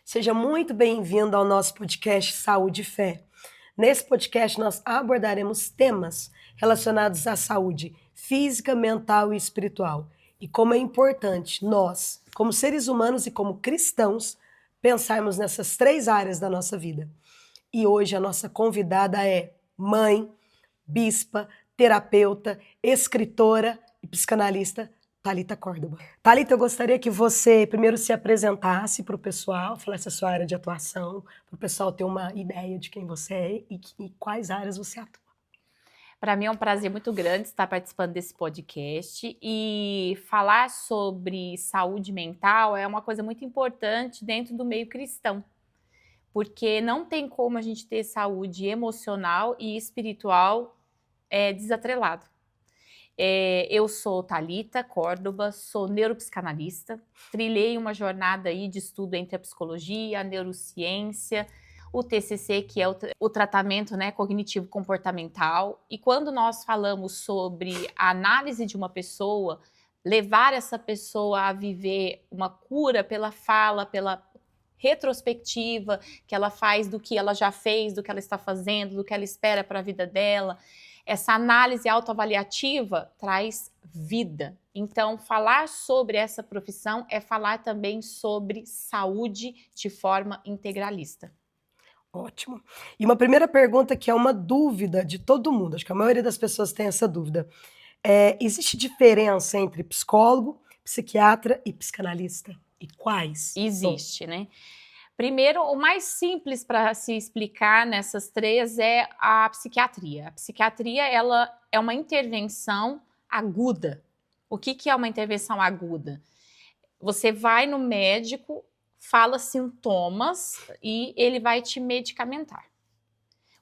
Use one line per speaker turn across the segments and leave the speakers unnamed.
Seja muito bem-vindo ao nosso podcast Saúde e Fé. Nesse podcast, nós abordaremos temas relacionados à saúde física, mental e espiritual. E como é importante nós, como seres humanos e como cristãos, pensarmos nessas três áreas da nossa vida. E hoje a nossa convidada é mãe, bispa, terapeuta, escritora e psicanalista Thalita Córdoba. Thalita, eu gostaria que você primeiro se apresentasse para o pessoal, falasse a sua área de atuação, para o pessoal ter uma ideia de quem você é e quais áreas você atua.
Para mim é um prazer muito grande estar participando desse podcast e falar sobre saúde mental é uma coisa muito importante dentro do meio cristão, porque não tem como a gente ter saúde emocional e espiritual desatrelado. Eu sou Thalita Córdoba, sou neuropsicanalista, trilhei uma jornada aí de estudo entre a psicologia, a neurociência, o TCC, que é o tratamento cognitivo-comportamental. E quando nós falamos sobre a análise de uma pessoa, levar essa pessoa a viver uma cura pela fala, pela retrospectiva que ela faz do que ela já fez, do que ela está fazendo, do que ela espera para a vida dela, essa análise autoavaliativa traz vida. Então, falar sobre essa profissão é falar também sobre saúde de forma integralista.
Ótimo. E uma primeira pergunta que é uma dúvida de todo mundo, acho que a maioria das pessoas tem essa dúvida. Existe diferença entre psicólogo, psiquiatra e psicanalista? E quais?
Existe, né? Primeiro, o mais simples para se explicar nessas três é a psiquiatria. A psiquiatria, ela é uma intervenção aguda. O que é uma intervenção aguda? Você vai no médico, fala sintomas e ele vai te medicamentar.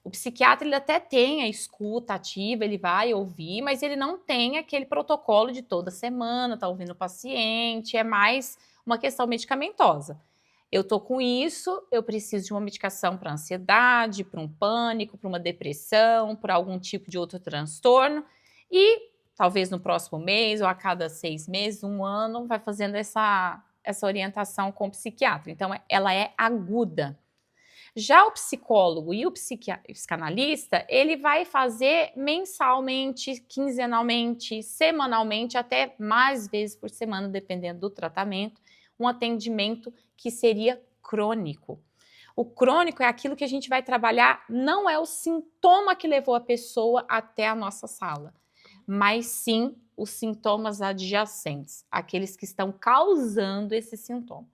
O psiquiatra, ele até tem a escuta ativa, ele vai ouvir, mas ele não tem aquele protocolo de toda semana, tá ouvindo o paciente, é mais uma questão medicamentosa. Eu tô com isso, eu preciso de uma medicação para ansiedade, para um pânico, para uma depressão, para algum tipo de outro transtorno e talvez no próximo mês ou a cada 6 meses, 1 ano, vai fazendo essa orientação com o psiquiatra. Então, ela é aguda. Já o psicólogo e o psicanalista, ele vai fazer mensalmente, quinzenalmente, semanalmente, até mais vezes por semana, dependendo do tratamento, um atendimento que seria crônico. O crônico é aquilo que a gente vai trabalhar, não é o sintoma que levou a pessoa até a nossa sala, mas sim os sintomas adjacentes, aqueles que estão causando esse sintoma.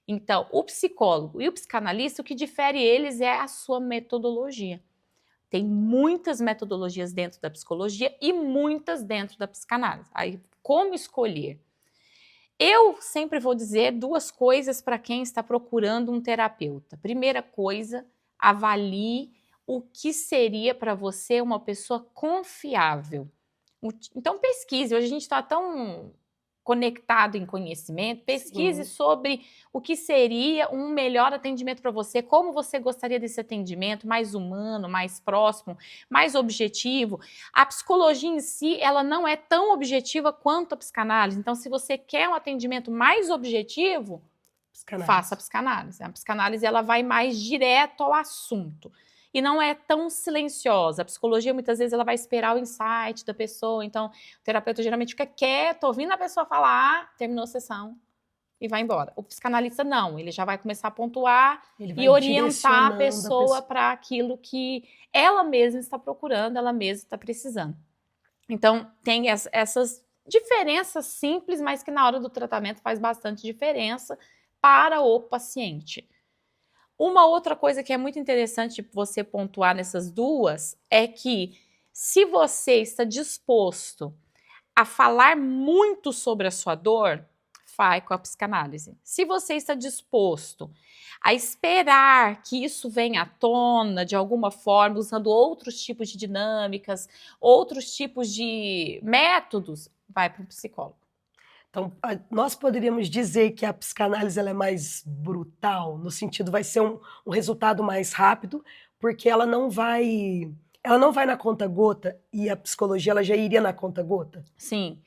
Então, o psicólogo e o psicanalista, o que difere eles é a sua metodologia. Tem muitas metodologias dentro da psicologia e muitas dentro da psicanálise. Aí, como escolher? Eu sempre vou dizer 2 coisas para quem está procurando um terapeuta. Primeira coisa, avalie o que seria para você uma pessoa confiável. Então pesquise, hoje a gente está tão conectado em conhecimento, pesquise sobre o que seria um melhor atendimento para você, como você gostaria desse atendimento, mais humano, mais próximo, mais objetivo. A psicologia em si, ela não é tão objetiva quanto a psicanálise, então se você quer um atendimento mais objetivo, faça a psicanálise. A psicanálise, ela vai mais direto ao assunto. E não é tão silenciosa. A psicologia, muitas vezes, ela vai esperar o insight da pessoa. Então, o terapeuta geralmente fica quieto, ouvindo a pessoa falar, terminou a sessão e vai embora. O psicanalista, não. Ele já vai começar a pontuar e orientar a pessoa para aquilo que ela mesma está procurando, ela mesma está precisando. Então, tem essas diferenças simples, mas que na hora do tratamento faz bastante diferença para o paciente. Uma outra coisa que é muito interessante você pontuar nessas duas é que se você está disposto a falar muito sobre a sua dor, vai com a psicanálise. Se você está disposto a esperar que isso venha à tona de alguma forma, usando outros tipos de dinâmicas, outros tipos de métodos, vai para um psicólogo.
Então, nós poderíamos dizer que a psicanálise ela é mais brutal, no sentido vai ser um resultado mais rápido, porque ela não vai na conta-gota e a psicologia ela já iria na conta-gota?
Sim.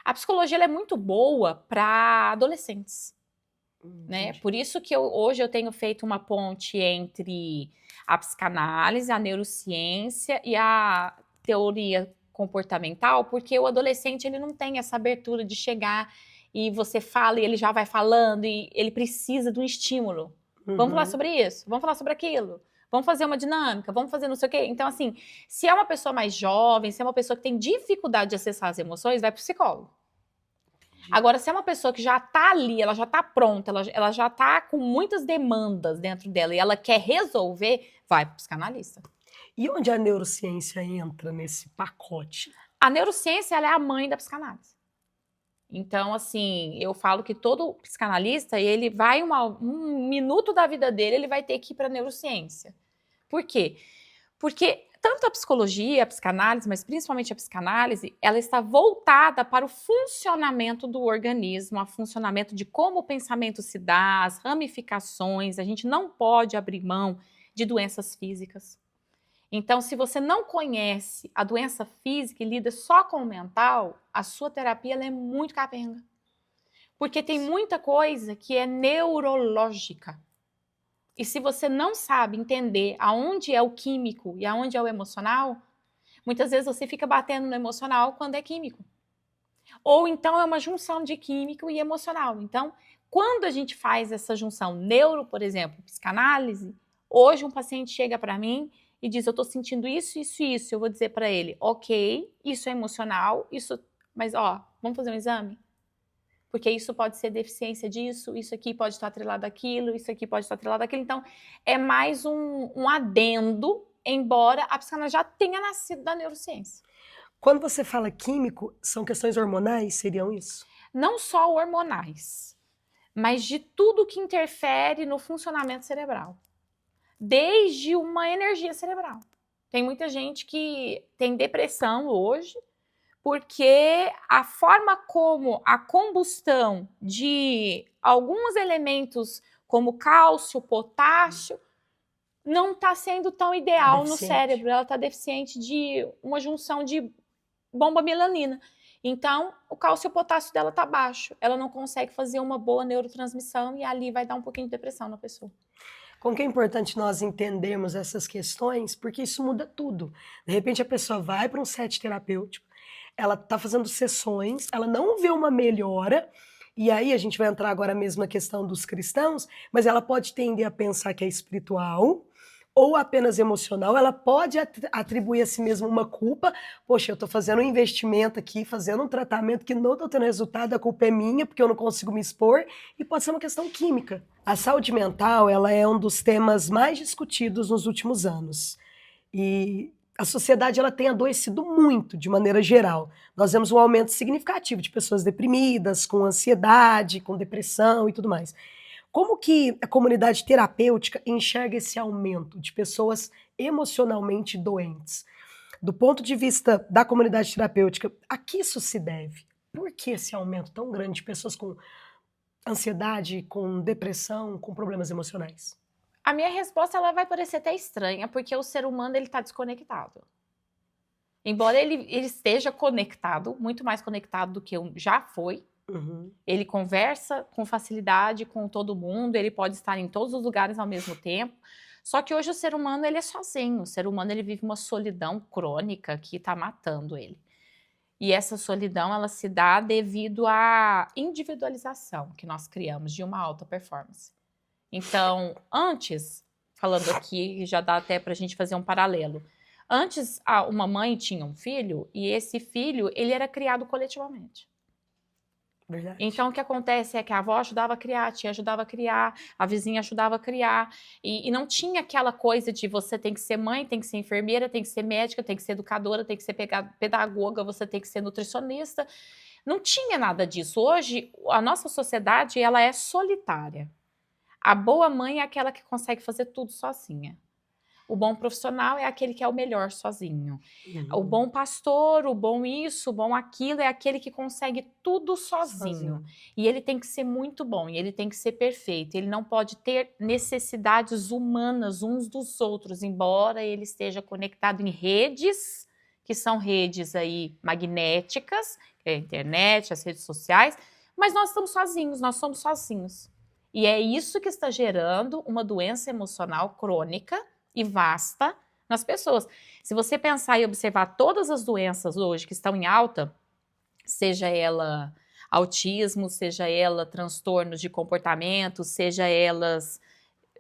A psicologia ela é muito boa para adolescentes. né? Por isso que hoje eu tenho feito uma ponte entre a psicanálise, a neurociência e a teoria comportamental, porque o adolescente ele não tem essa abertura de chegar e você fala e ele já vai falando e ele precisa de um estímulo. Vamos falar sobre isso, vamos falar sobre aquilo, vamos fazer uma dinâmica, vamos fazer não sei o quê. Então, assim, se é uma pessoa mais jovem, se é uma pessoa que tem dificuldade de acessar as emoções, vai para o psicólogo. Agora, se é uma pessoa que já tá ali, ela já tá pronta, ela já tá com muitas demandas dentro dela e ela quer resolver, vai para o psicanalista.
E onde a neurociência entra nesse pacote?
A neurociência, ela é a mãe da psicanálise. Então, assim, eu falo que todo psicanalista, ele vai um minuto da vida dele, ele vai ter que ir para a neurociência. Por quê? Porque tanto a psicologia, a psicanálise, mas principalmente a psicanálise, ela está voltada para o funcionamento do organismo, o funcionamento de como o pensamento se dá, as ramificações. A gente não pode abrir mão de doenças físicas. Então, se você não conhece a doença física e lida só com o mental, a sua terapia ela é muito capenga. Porque tem muita coisa que é neurológica. E se você não sabe entender aonde é o químico e aonde é o emocional, muitas vezes você fica batendo no emocional quando é químico. Ou então é uma junção de químico e emocional. Então, quando a gente faz essa junção neuro, por exemplo, psicanálise, hoje um paciente chega para mim e diz, eu estou sentindo isso, isso e isso. Eu vou dizer para ele, ok, isso é emocional, isso, mas vamos fazer um exame? Porque isso pode ser deficiência disso, isso aqui pode estar atrelado àquilo, isso aqui pode estar atrelado àquilo. Então, é mais um adendo, embora a psicanálise já tenha nascido da neurociência.
Quando você fala químico, são questões hormonais, seriam isso?
Não só hormonais, mas de tudo que interfere no funcionamento cerebral. Desde uma energia cerebral. Tem muita gente que tem depressão hoje, porque a forma como a combustão de alguns elementos, como cálcio, potássio, não está sendo tão ideal no cérebro. Ela está deficiente de uma junção de bomba melanina. Então, o cálcio e o potássio dela está baixo. Ela não consegue fazer uma boa neurotransmissão e ali vai dar um pouquinho de depressão na pessoa.
Como que é importante nós entendermos essas questões, porque isso muda tudo. De repente a pessoa vai para um set terapêutico, ela está fazendo sessões, ela não vê uma melhora, e aí a gente vai entrar agora mesmo na questão dos cristãos, mas ela pode tender a pensar que é espiritual ou apenas emocional, ela pode atribuir a si mesma uma culpa. Poxa, eu estou fazendo um investimento aqui, fazendo um tratamento que não estou tendo resultado, a culpa é minha, porque eu não consigo me expor, e pode ser uma questão química. A saúde mental, ela é um dos temas mais discutidos nos últimos anos. E a sociedade ela tem adoecido muito, de maneira geral. Nós vemos um aumento significativo de pessoas deprimidas, com ansiedade, com depressão e tudo mais. Como que a comunidade terapêutica enxerga esse aumento de pessoas emocionalmente doentes? Do ponto de vista da comunidade terapêutica, a que isso se deve? Por que esse aumento tão grande de pessoas com ansiedade, com depressão, com problemas emocionais?
A minha resposta ela vai parecer até estranha, porque o ser humano ele está desconectado. Embora ele esteja conectado, muito mais conectado do que já foi, ele conversa com facilidade com todo mundo, ele pode estar em todos os lugares ao mesmo tempo. Só que hoje o ser humano ele é sozinho, o ser humano ele vive uma solidão crônica que está matando ele. E essa solidão ela se dá devido à individualização que nós criamos de uma alta performance. Então, antes, falando aqui, já dá até para a gente fazer um paralelo. Antes, uma mãe tinha um filho e esse filho ele era criado coletivamente.
Verdade.
Então, o que acontece é que a avó ajudava a criar, a tia ajudava a criar, a vizinha ajudava a criar. E não tinha aquela coisa de você tem que ser mãe, tem que ser enfermeira, tem que ser médica, tem que ser educadora, tem que ser pedagoga, você tem que ser nutricionista. Não tinha nada disso. Hoje, a nossa sociedade ela é solitária. A boa mãe é aquela que consegue fazer tudo sozinha. O bom profissional é aquele que é o melhor sozinho. O bom pastor, o bom isso, o bom aquilo, é aquele que consegue tudo sozinho. E ele tem que ser muito bom, e ele tem que ser perfeito. Ele não pode ter necessidades humanas uns dos outros, embora ele esteja conectado em redes, que são redes aí magnéticas, que é a internet, as redes sociais, mas nós estamos sozinhos, nós somos sozinhos. E é isso que está gerando uma doença emocional crônica e vasta nas pessoas. Se você pensar e observar todas as doenças hoje que estão em alta, seja ela autismo, seja ela transtornos de comportamento, seja elas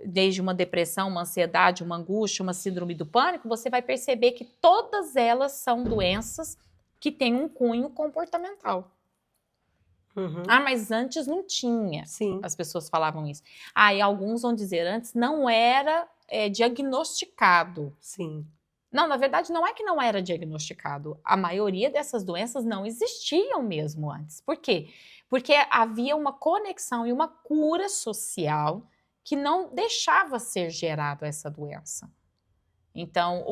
desde uma depressão, uma ansiedade, uma angústia, uma síndrome do pânico, você vai perceber que todas elas são doenças que têm um cunho comportamental. Ah, mas antes não tinha.
Sim.
As pessoas falavam isso. E alguns vão dizer, antes não era diagnosticado.
Sim.
Não, na verdade, não é que não era diagnosticado. A maioria dessas doenças não existiam mesmo antes. Por quê? Porque havia uma conexão e uma cura social que não deixava ser gerado essa doença. Então,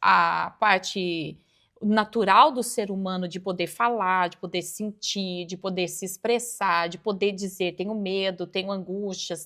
a parte natural do ser humano de poder falar, de poder sentir, de poder se expressar, de poder dizer tenho medo, tenho angústias,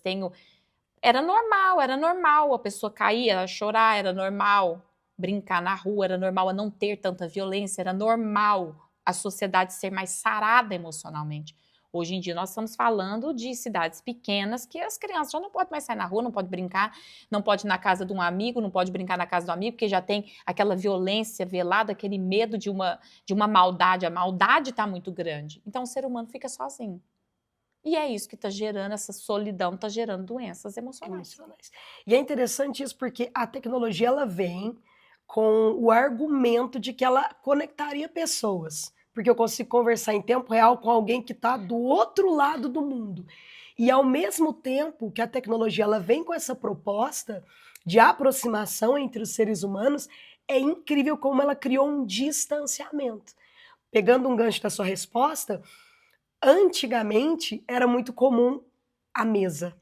Era normal a pessoa cair, ela chorar, era normal brincar na rua, era normal não ter tanta violência, era normal a sociedade ser mais sarada emocionalmente. Hoje em dia nós estamos falando de cidades pequenas que as crianças já não podem mais sair na rua, não podem brincar, não pode ir na casa de um amigo, não pode brincar na casa do amigo, porque já tem aquela violência velada, aquele medo de uma maldade. A maldade está muito grande. Então o ser humano fica sozinho. E é isso que está gerando, essa solidão está gerando doenças emocionais.
E é interessante isso porque a tecnologia ela vem com o argumento de que ela conectaria pessoas. Porque eu consigo conversar em tempo real com alguém que está do outro lado do mundo. E ao mesmo tempo que a tecnologia ela vem com essa proposta de aproximação entre os seres humanos, é incrível como ela criou um distanciamento. Pegando um gancho da sua resposta, antigamente era muito comum a mesa.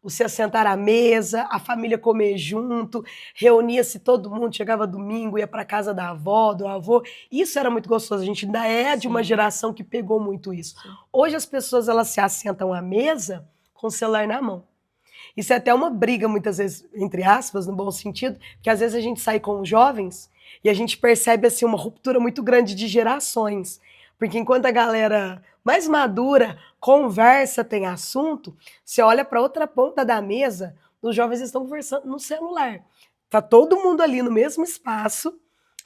Você assentar à mesa, a família comer junto, reunia-se todo mundo, chegava domingo, ia para casa da avó, do avô. Isso era muito gostoso. A gente ainda é de uma geração que pegou muito isso. Hoje as pessoas elas se assentam à mesa com o celular na mão. Isso é até uma briga, muitas vezes, entre aspas, no bom sentido, porque às vezes a gente sai com os jovens e a gente percebe assim, uma ruptura muito grande de gerações. Porque enquanto a galera mais madura conversa, tem assunto, você olha para outra ponta da mesa, os jovens estão conversando no celular. Tá todo mundo ali no mesmo espaço,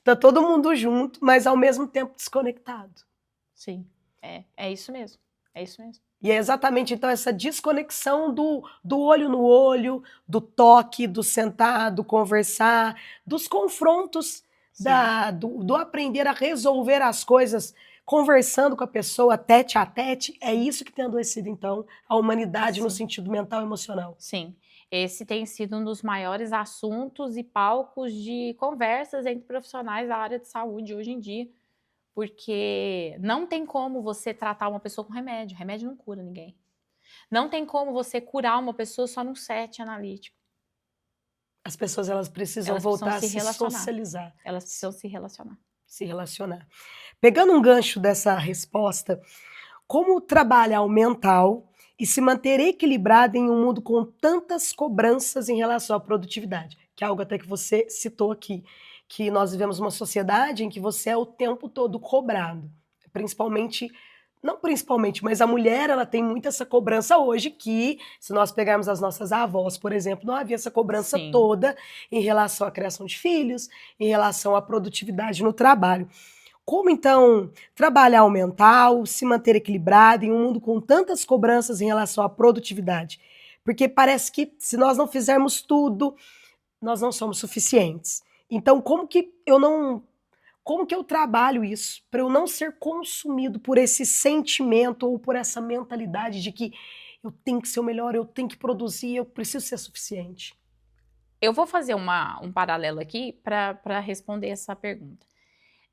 tá todo mundo junto, mas ao mesmo tempo desconectado.
Sim, é isso mesmo. É isso mesmo.
E é exatamente, então, essa desconexão do olho no olho, do toque, do sentar, do conversar, dos confrontos, do aprender a resolver as coisas conversando com a pessoa, tete a tete. É isso que tem adoecido, então, a humanidade no sentido mental e emocional.
Sim. Esse tem sido um dos maiores assuntos e palcos de conversas entre profissionais da área de saúde hoje em dia. Porque não tem como você tratar uma pessoa com remédio. Remédio não cura ninguém. Não tem como você curar uma pessoa só num set analítico.
As pessoas elas precisam voltar a se socializar.
Elas precisam se relacionar.
Se relacionar. Pegando um gancho dessa resposta, como trabalhar o mental e se manter equilibrado em um mundo com tantas cobranças em relação à produtividade? Que é algo até que você citou aqui. Que nós vivemos uma sociedade em que você é o tempo todo cobrado. Não principalmente, mas a mulher ela tem muito essa cobrança hoje que, se nós pegarmos as nossas avós, por exemplo, não havia essa cobrança toda em relação à criação de filhos, em relação à produtividade no trabalho. Como, então, trabalhar o mental, se manter equilibrado em um mundo com tantas cobranças em relação à produtividade? Porque parece que, se nós não fizermos tudo, nós não somos suficientes. Então, como que eu trabalho isso para eu não ser consumido por esse sentimento ou por essa mentalidade de que eu tenho que ser o melhor, eu tenho que produzir, eu preciso ser suficiente?
Eu vou fazer um paralelo aqui para responder essa pergunta.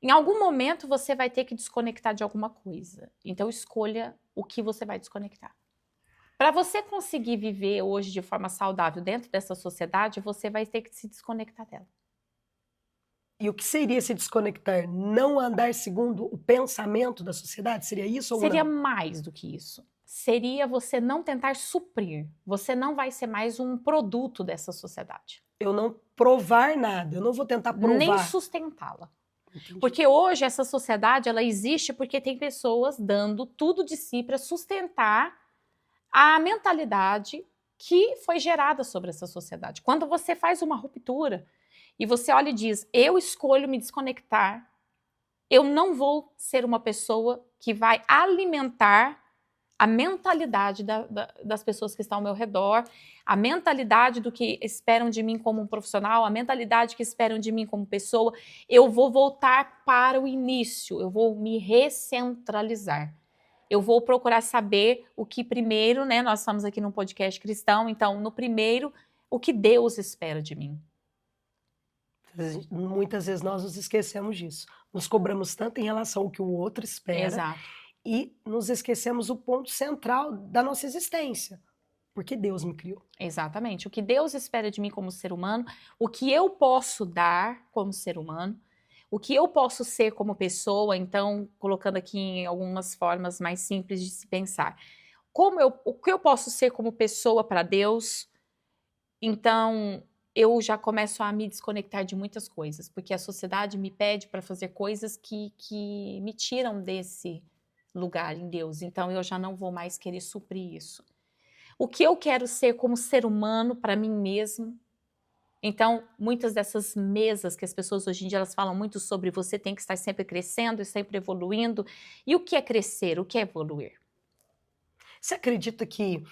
Em algum momento você vai ter que desconectar de alguma coisa. Então escolha o que você vai desconectar. Para você conseguir viver hoje de forma saudável dentro dessa sociedade, você vai ter que se desconectar dela.
E o que seria se desconectar? Não andar segundo o pensamento da sociedade? Seria isso ou não?
Seria mais do que isso. Seria você não tentar suprir. Você não vai ser mais um produto dessa sociedade.
Eu não provar nada, eu não vou tentar provar.
Nem sustentá-la. Porque hoje essa sociedade ela existe porque tem pessoas dando tudo de si para sustentar a mentalidade que foi gerada sobre essa sociedade. Quando você faz uma ruptura e você olha e diz, eu escolho me desconectar, eu não vou ser uma pessoa que vai alimentar a mentalidade das pessoas que estão ao meu redor, a mentalidade do que esperam de mim como um profissional, a mentalidade que esperam de mim como pessoa, eu vou voltar para o início, eu vou me recentralizar. Eu vou procurar saber o que primeiro, né? Nós estamos aqui num podcast cristão, então, no primeiro, o que Deus espera de mim.
Muitas vezes nós nos esquecemos disso. Nos cobramos tanto em relação ao que o outro espera.
Exato.
E nos esquecemos o ponto central da nossa existência. Porque Deus me criou.
Exatamente. O que Deus espera de mim como ser humano, o que eu posso dar como ser humano, o que eu posso ser como pessoa, então, colocando aqui em algumas formas mais simples de se pensar. O que eu posso ser como pessoa para Deus, então eu já começo a me desconectar de muitas coisas, porque a sociedade me pede para fazer coisas que me tiram desse lugar em Deus, então eu já não vou mais querer suprir isso. O que eu quero ser como ser humano para mim mesmo. Então, muitas dessas mesas que as pessoas hoje em dia elas falam muito sobre você tem que estar sempre crescendo e sempre evoluindo. E o que é crescer? O que é evoluir?
Você acredita que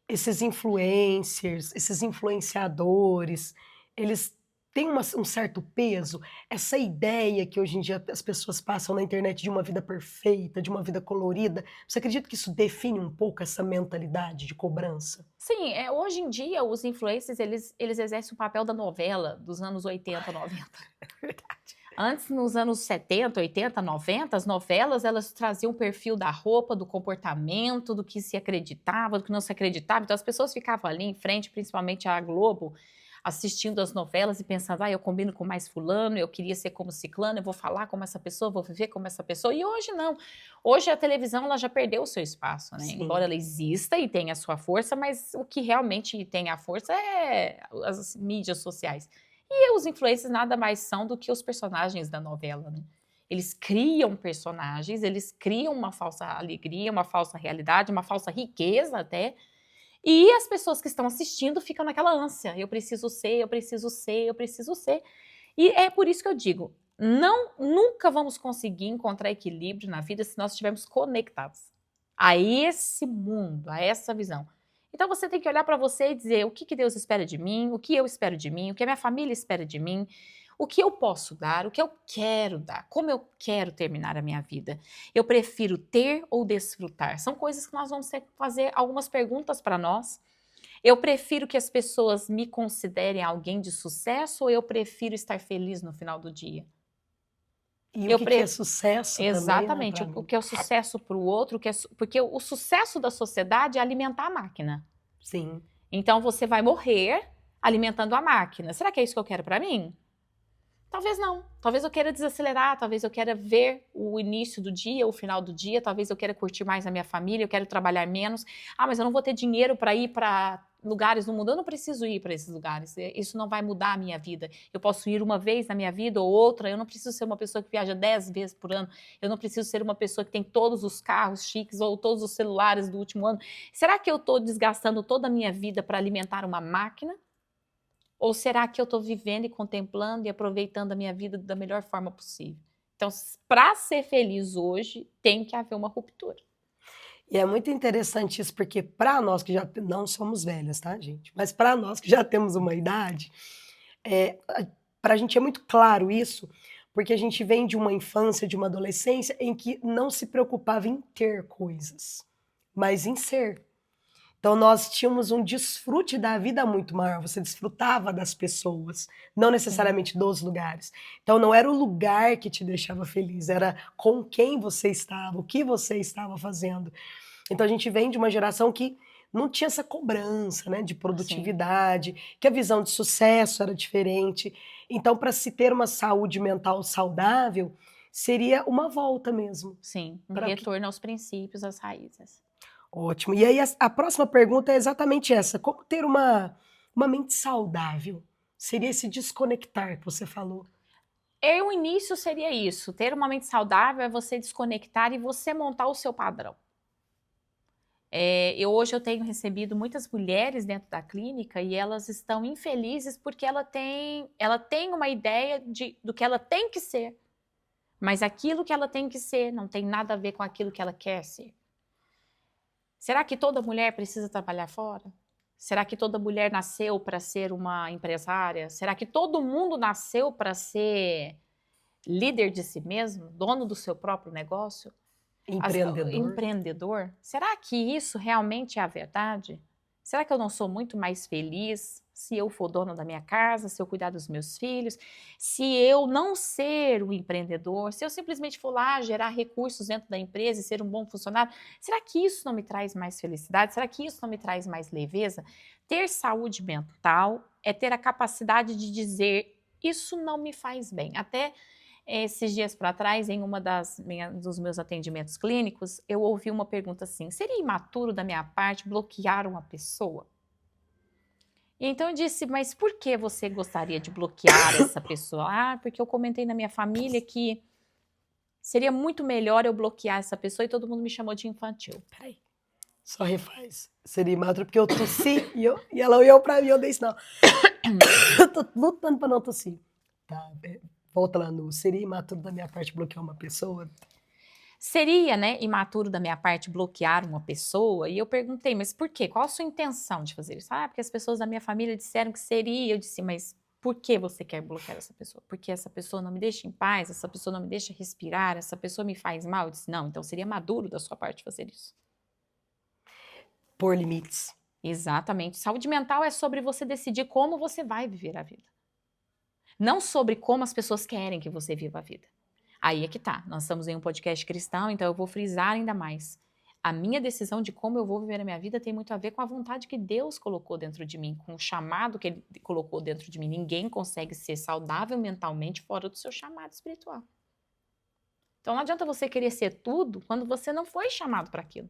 esses influencers, esses influenciadores, eles têm um certo peso? Essa ideia que hoje em dia as pessoas passam na internet de uma vida perfeita, de uma vida colorida, você acredita que isso define um pouco essa mentalidade de cobrança?
Sim, hoje em dia os influencers eles exercem o papel da novela dos anos 80, 90.
É verdade.
Antes, nos anos 70, 80, 90, as novelas elas traziam o perfil da roupa, do comportamento, do que se acreditava, do que não se acreditava. Então as pessoas ficavam ali em frente, principalmente à Globo, assistindo as novelas e pensando, eu combino com mais fulano, eu queria ser como ciclano, eu vou falar como essa pessoa, vou viver como essa pessoa. E hoje não. Hoje a televisão ela já perdeu o seu espaço, né?
Sim.
Embora ela exista e tenha a sua força, mas o que realmente tem a força é as mídias sociais. E os influencers nada mais são do que os personagens da novela, né? Eles criam personagens, eles criam uma falsa alegria, uma falsa realidade, uma falsa riqueza até. E as pessoas que estão assistindo ficam naquela ânsia. Eu preciso ser, eu preciso ser, eu preciso ser. E é por isso que eu digo, nunca vamos conseguir encontrar equilíbrio na vida se nós estivermos conectados a esse mundo, a essa visão. Então você tem que olhar para você e dizer o que Deus espera de mim, o que eu espero de mim, o que a minha família espera de mim, o que eu posso dar, o que eu quero dar, como eu quero terminar a minha vida. Eu prefiro ter ou desfrutar? São coisas que nós vamos ter que fazer algumas perguntas para nós. Eu prefiro que as pessoas me considerem alguém de sucesso ou eu prefiro estar feliz no final do dia?
E o que é sucesso
Exatamente,
também, né,
o que é o sucesso para o outro, porque o sucesso da sociedade é alimentar a máquina.
Sim.
Então você vai morrer alimentando a máquina. Será que é isso que eu quero para mim? Talvez não. Talvez eu queira desacelerar, talvez eu queira ver o início do dia, o final do dia, talvez eu queira curtir mais a minha família, eu quero trabalhar menos. Mas eu não vou ter dinheiro para ir para lugares no mundo. Eu não preciso ir para esses lugares. Isso não vai mudar a minha vida. Eu posso ir uma vez na minha vida ou outra. Eu não preciso ser uma pessoa que viaja 10 vezes por ano. Eu não preciso ser uma pessoa que tem todos os carros chiques ou todos os celulares do último ano. Será que eu estou desgastando toda a minha vida para alimentar uma máquina? Ou será que eu estou vivendo e contemplando e aproveitando a minha vida da melhor forma possível? Então, para ser feliz hoje, tem que haver uma ruptura.
E é muito interessante isso, porque para nós que já não somos velhas, tá, gente? Mas para nós que já temos uma idade, para a gente é muito claro isso, porque a gente vem de uma infância, de uma adolescência em que não se preocupava em ter coisas, mas em ser. Então nós tínhamos um desfrute da vida muito maior, você desfrutava das pessoas, não necessariamente dos lugares. Então não era o lugar que te deixava feliz, era com quem você estava, o que você estava fazendo. Então a gente vem de uma geração que não tinha essa cobrança, né, de produtividade, que a visão de sucesso era diferente. Então para se ter uma saúde mental saudável, seria uma volta mesmo.
Sim, retorno aos princípios, às raízes.
Ótimo. E aí a próxima pergunta é exatamente essa. Como ter uma mente saudável? Seria esse desconectar que você falou.
O início seria isso. Ter uma mente saudável é você desconectar e você montar o seu padrão. Hoje eu tenho recebido muitas mulheres dentro da clínica e elas estão infelizes porque ela tem uma ideia do que ela tem que ser, mas aquilo que ela tem que ser não tem nada a ver com aquilo que ela quer ser. Será que toda mulher precisa trabalhar fora? Será que toda mulher nasceu para ser uma empresária? Será que todo mundo nasceu para ser líder de si mesmo, dono do seu próprio negócio? Empreendedor? Será que isso realmente é a verdade? Será que eu não sou muito mais feliz se eu for dono da minha casa, se eu cuidar dos meus filhos, se eu não ser um empreendedor, se eu simplesmente for lá gerar recursos dentro da empresa e ser um bom funcionário? Será que isso não me traz mais felicidade? Será que isso não me traz mais leveza? Ter saúde mental é ter a capacidade de dizer, isso não me faz bem. Até esses dias para trás, em dos meus atendimentos clínicos, eu ouvi uma pergunta assim: seria imaturo da minha parte bloquear uma pessoa? E então eu disse, mas por que você gostaria de bloquear essa pessoa? Ah, porque eu comentei na minha família que seria muito melhor eu bloquear essa pessoa e todo mundo me chamou de infantil.
Peraí, só refaz. Seria imaturo porque eu tossi e ela olhou pra mim e eu dei sinal. Eu tô lutando pra não tossir. Tá, volta lá no seria imaturo da minha parte bloquear uma pessoa?
Seria, né, imaturo da minha parte bloquear uma pessoa? E eu perguntei, mas por quê? Qual a sua intenção de fazer isso? Ah, porque as pessoas da minha família disseram que seria. Eu disse, mas por que você quer bloquear essa pessoa? Porque essa pessoa não me deixa em paz, essa pessoa não me deixa respirar, essa pessoa me faz mal? Eu disse, não, então seria maduro da sua parte fazer isso.
Por limites.
Exatamente. Saúde mental é sobre você decidir como você vai viver a vida. Não sobre como as pessoas querem que você viva a vida. Aí é que tá, nós estamos em um podcast cristão, então eu vou frisar ainda mais. A minha decisão de como eu vou viver a minha vida tem muito a ver com a vontade que Deus colocou dentro de mim, com o chamado que Ele colocou dentro de mim. Ninguém consegue ser saudável mentalmente fora do seu chamado espiritual. Então não adianta você querer ser tudo quando você não foi chamado para aquilo.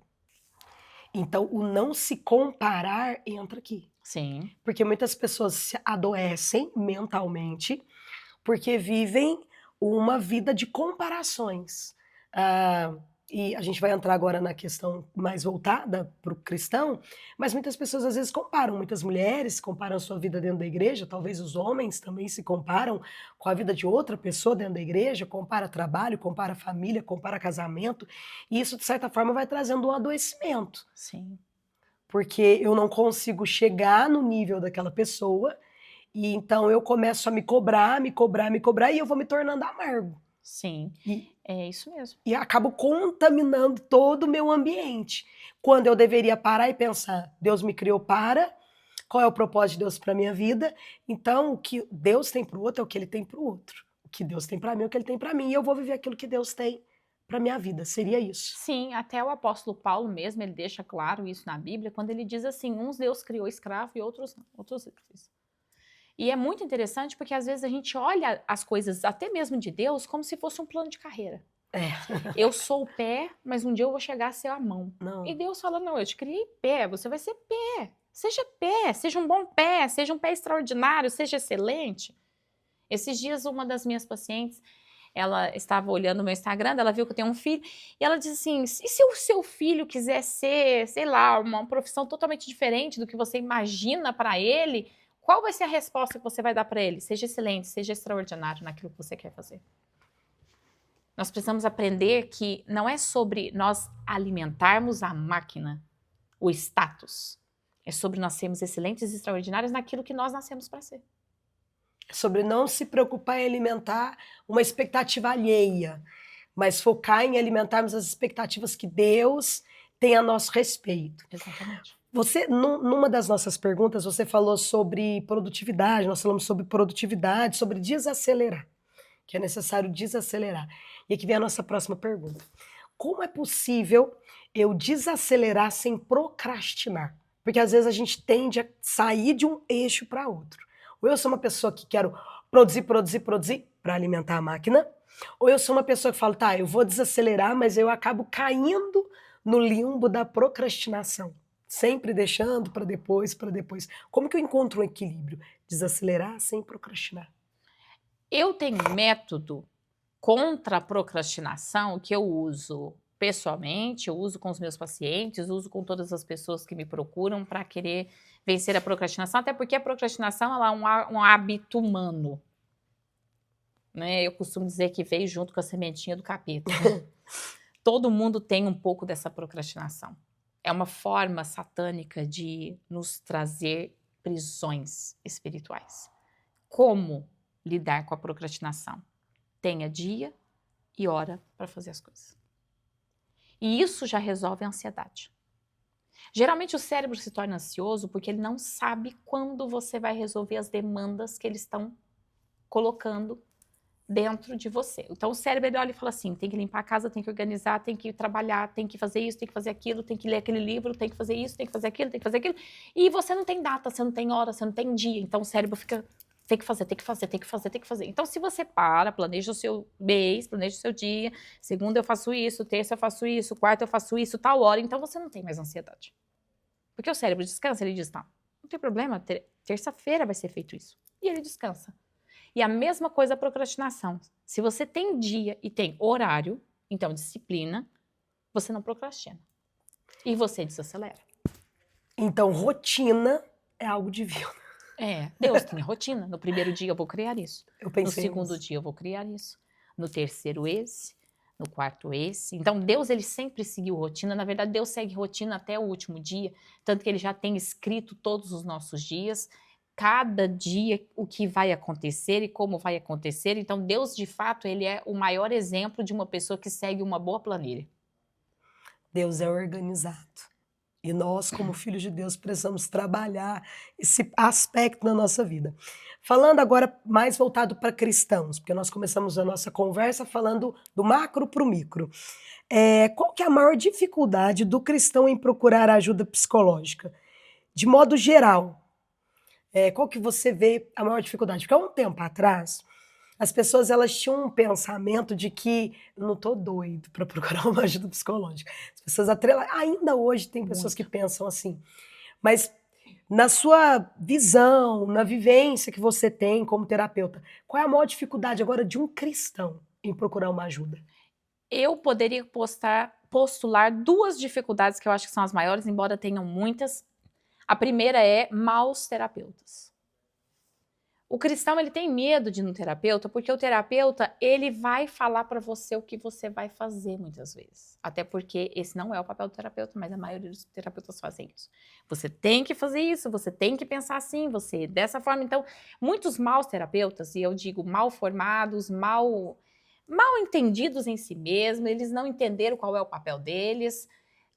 Então, o não se comparar entra aqui.
Sim.
Porque muitas pessoas se adoecem mentalmente porque vivem uma vida de comparações. E a gente vai entrar agora na questão mais voltada para o cristão, mas muitas pessoas às vezes comparam, muitas mulheres comparam a sua vida dentro da igreja, talvez os homens também se comparam com a vida de outra pessoa dentro da igreja, compara trabalho, compara família, compara casamento, e isso de certa forma vai trazendo um adoecimento.
Sim.
Porque eu não consigo chegar no nível daquela pessoa, e então eu começo a me cobrar, e eu vou me tornando amargo.
Sim, é isso mesmo.
E acabo contaminando todo o meu ambiente. Quando eu deveria parar e pensar, Deus me criou para, qual é o propósito de Deus para minha vida? Então, o que Deus tem para o outro é o que Ele tem para o outro. O que Deus tem para mim é o que Ele tem para mim. E eu vou viver aquilo que Deus tem para minha vida. Seria isso.
Sim, até o apóstolo Paulo mesmo, ele deixa claro isso na Bíblia, quando ele diz assim, uns Deus criou escravo e outros não, outros livres. E é muito interessante porque às vezes a gente olha as coisas, até mesmo de Deus, como se fosse um plano de carreira. Eu sou o pé, mas um dia eu vou chegar a ser a mão.
Não.
E Deus fala, não, eu te criei pé, você vai ser pé. Seja um bom pé, seja um pé extraordinário, seja excelente. Esses dias uma das minhas pacientes, ela estava olhando o meu Instagram, ela viu que eu tenho um filho, e ela disse assim, e se o seu filho quiser ser, sei lá, uma profissão totalmente diferente do que você imagina para ele, qual vai ser a resposta que você vai dar para ele? Seja excelente, seja extraordinário naquilo que você quer fazer. Nós precisamos aprender que não é sobre nós alimentarmos a máquina, o status. É sobre nós sermos excelentes e extraordinários naquilo que nós nascemos para ser.
É sobre não se preocupar em alimentar uma expectativa alheia, mas focar em alimentarmos as expectativas que Deus tem a nosso respeito.
Exatamente.
Você, numa das nossas perguntas, você falou sobre produtividade, nós falamos sobre produtividade, sobre desacelerar, que é necessário desacelerar. E aqui vem a nossa próxima pergunta. Como é possível eu desacelerar sem procrastinar? Porque às vezes a gente tende a sair de um eixo para outro. Ou eu sou uma pessoa que quero produzir para alimentar a máquina, ou eu sou uma pessoa que fala, tá, eu vou desacelerar, mas eu acabo caindo no limbo da procrastinação. Sempre deixando para depois. Como que eu encontro um equilíbrio? Desacelerar sem procrastinar.
Eu tenho um método contra a procrastinação que eu uso pessoalmente, eu uso com os meus pacientes, uso com todas as pessoas que me procuram para querer vencer a procrastinação, até porque a procrastinação ela é um hábito humano. Né? Eu costumo dizer que veio junto com a sementinha do capeta. Todo mundo tem um pouco dessa procrastinação. É uma forma satânica de nos trazer prisões espirituais. Como lidar com a procrastinação? Tenha dia e hora para fazer as coisas. E isso já resolve a ansiedade. Geralmente o cérebro se torna ansioso porque ele não sabe quando você vai resolver as demandas que eles estão colocando dentro de você. Então o cérebro ele olha e fala assim, tem que limpar a casa, tem que organizar, tem que trabalhar, tem que fazer isso, tem que fazer aquilo, tem que ler aquele livro, tem que fazer isso, tem que fazer aquilo, tem que fazer aquilo. E você não tem data, você não tem hora, você não tem dia. Então o cérebro fica, tem que fazer, tem que fazer, tem que fazer, tem que fazer. Então se você planeja o seu mês, planeja o seu dia, segunda eu faço isso, terça eu faço isso, quarta eu faço isso, tal hora, então você não tem mais ansiedade. Porque o cérebro descansa, ele diz, não tem problema, terça-feira vai ser feito isso. E ele descansa. E a mesma coisa a procrastinação. Se você tem dia e tem horário, então disciplina, você não procrastina. E você desacelera.
Então, rotina é algo divino.
Deus tem a rotina. No primeiro dia eu vou criar isso.
Eu pensei
no segundo
nisso.
dia eu vou criar isso. No terceiro esse. No quarto esse. Então Deus ele sempre seguiu rotina. Na verdade Deus segue rotina até o último dia. Tanto que ele já tem escrito todos os nossos dias. Cada dia o que vai acontecer e como vai acontecer. Então Deus de fato ele é o maior exemplo de uma pessoa que segue uma boa planilha.
Deus é organizado. E nós, como filhos de Deus, precisamos trabalhar esse aspecto na nossa vida. Falando agora mais voltado para cristãos, porque nós começamos a nossa conversa falando do macro para o micro. Qual que é a maior dificuldade do cristão em procurar ajuda psicológica? De modo geral, qual que você vê a maior dificuldade? Porque há um tempo atrás, as pessoas elas tinham um pensamento de que eu não estou doido para procurar uma ajuda psicológica. As pessoas ainda hoje tem pessoas que pensam assim. Mas na sua visão, na vivência que você tem como terapeuta, qual é a maior dificuldade agora de um cristão em procurar uma ajuda?
Eu poderia postular duas dificuldades que eu acho que são as maiores, embora tenham muitas. A primeira é maus terapeutas. O cristão ele tem medo de ir no terapeuta porque o terapeuta ele vai falar para você o que você vai fazer muitas vezes. Até porque esse não é o papel do terapeuta, mas a maioria dos terapeutas fazem isso. Você tem que fazer isso, você tem que pensar assim, você dessa forma. Então, muitos maus terapeutas, e eu digo mal formados, mal entendidos em si mesmos, eles não entenderam qual é o papel deles,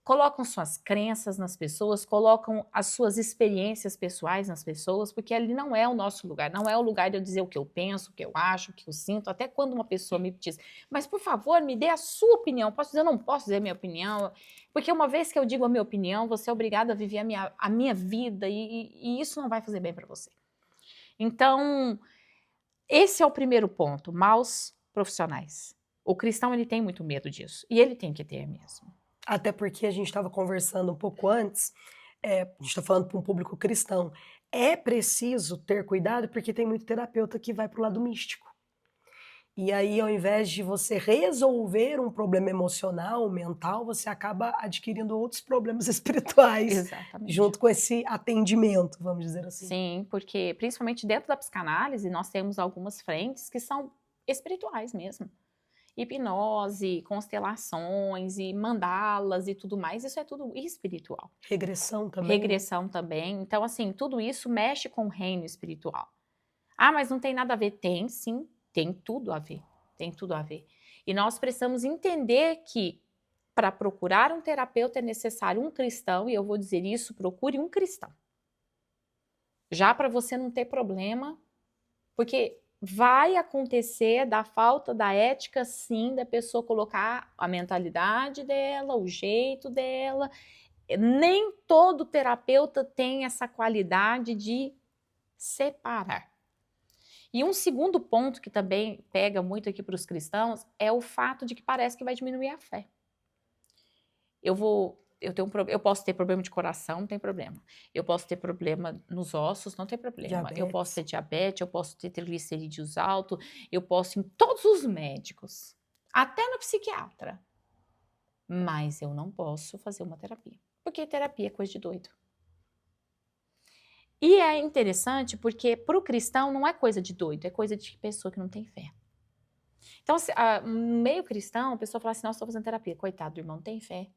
colocam suas crenças nas pessoas, colocam as suas experiências pessoais nas pessoas, porque ali não é o nosso lugar, não é o lugar de eu dizer o que eu penso, o que eu acho, o que eu sinto, até quando uma pessoa me diz, mas por favor, me dê a sua opinião, posso dizer, eu não posso dizer a minha opinião, porque uma vez que eu digo a minha opinião, você é obrigado a viver a minha vida e isso não vai fazer bem para você. Então, esse é o primeiro ponto, maus profissionais. O cristão, ele tem muito medo disso, e ele tem que ter mesmo.
Até porque a gente estava conversando um pouco antes, a gente está falando para um público cristão, é preciso ter cuidado porque tem muito terapeuta que vai para o lado místico. E aí, ao invés de você resolver um problema emocional, mental, você acaba adquirindo outros problemas espirituais.
Exatamente.
Junto com esse atendimento, vamos dizer assim.
Sim, porque principalmente dentro da psicanálise, nós temos algumas frentes que são espirituais mesmo. Hipnose, constelações e mandalas e tudo mais, isso é tudo espiritual.
Regressão também.
Regressão também. Então, assim, tudo isso mexe com o reino espiritual. Ah, mas não tem nada a ver? Tem, sim, tem tudo a ver. Tem tudo a ver. E nós precisamos entender que para procurar um terapeuta é necessário um cristão, e eu vou dizer isso, procure um cristão. Já para você não ter problema, porque vai acontecer da falta da ética, sim, da pessoa colocar a mentalidade dela, o jeito dela. Nem todo terapeuta tem essa qualidade de separar. E um segundo ponto que também pega muito aqui para os cristãos é o fato de que parece que vai diminuir a fé. Eu posso ter problema de coração, não tem problema. Eu posso ter problema nos ossos, não tem problema.
Diabetes.
Eu posso ter diabetes, eu posso ter triglicerídeos altos, eu posso ir em todos os médicos, até no psiquiatra. mas eu não posso fazer uma terapia, porque terapia é coisa de doido. E é interessante porque para o cristão não é coisa de doido, é coisa de pessoa que não tem fé. Então, no meio cristão, a pessoa fala assim, nossa, estou fazendo terapia. Coitado do irmão, não tem fé.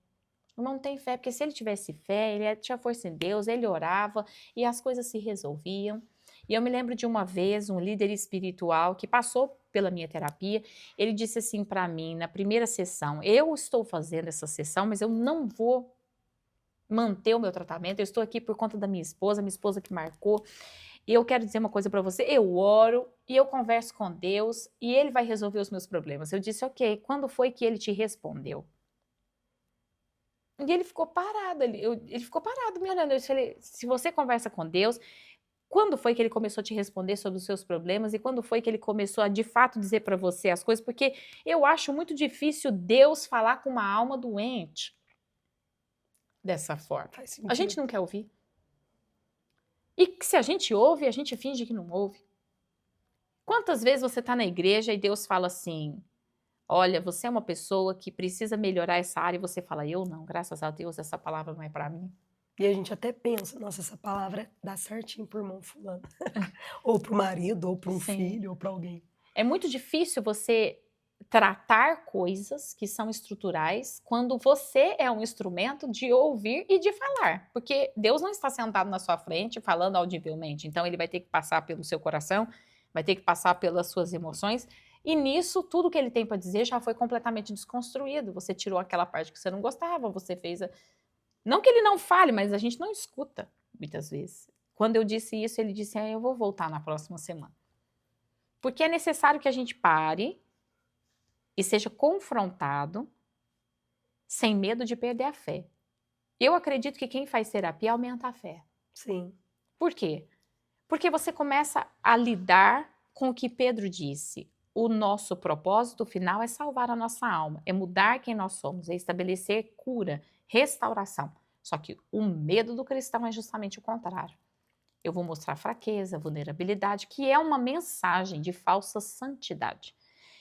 O irmão não tem fé, porque se ele tivesse fé, ele tinha força em Deus, ele orava e as coisas se resolviam. E eu me lembro de uma vez, um líder espiritual que passou pela minha terapia, ele disse assim para mim, na primeira sessão, eu estou fazendo essa sessão, mas eu não vou manter o meu tratamento, eu estou aqui por conta da minha esposa que marcou, e eu quero dizer uma coisa para você, eu oro e eu converso com Deus e ele vai resolver os meus problemas. Eu disse, ok, quando foi que ele te respondeu? E ele ficou parado, ele ficou parado me olhando. Eu falei, se você conversa com Deus, quando foi que ele começou a te responder sobre os seus problemas e quando foi que ele começou a de fato dizer para você as coisas? Porque eu acho muito difícil Deus falar com uma alma doente dessa forma. A gente não quer ouvir. E se a gente ouve, a gente finge que não ouve. Quantas vezes você está na igreja e Deus fala assim, olha, você é uma pessoa que precisa melhorar essa área e você fala, eu não, graças a Deus essa palavra não é para mim.
E a gente até pensa, nossa, essa palavra dá certinho pro irmão fulano. Ou pro marido, ou para um filho, ou para alguém.
É muito difícil você tratar coisas que são estruturais quando você é um instrumento de ouvir e de falar. Porque Deus não está sentado na sua frente falando audivelmente. Então ele vai ter que passar pelo seu coração, vai ter que passar pelas suas emoções. E nisso, tudo que ele tem para dizer já foi completamente desconstruído. Você tirou aquela parte que você não gostava, você fez... Não que ele não fale, mas a gente não escuta, muitas vezes. Quando eu disse isso, ele disse, eu vou voltar na próxima semana. Porque é necessário que a gente pare e seja confrontado sem medo de perder a fé. Eu acredito que quem faz terapia aumenta a fé.
Sim.
Por quê? Porque você começa a lidar com o que Pedro disse. O nosso propósito final é salvar a nossa alma, é mudar quem nós somos, é estabelecer cura, restauração. Só que o medo do cristão é justamente o contrário. Eu vou mostrar fraqueza, vulnerabilidade, que é uma mensagem de falsa santidade.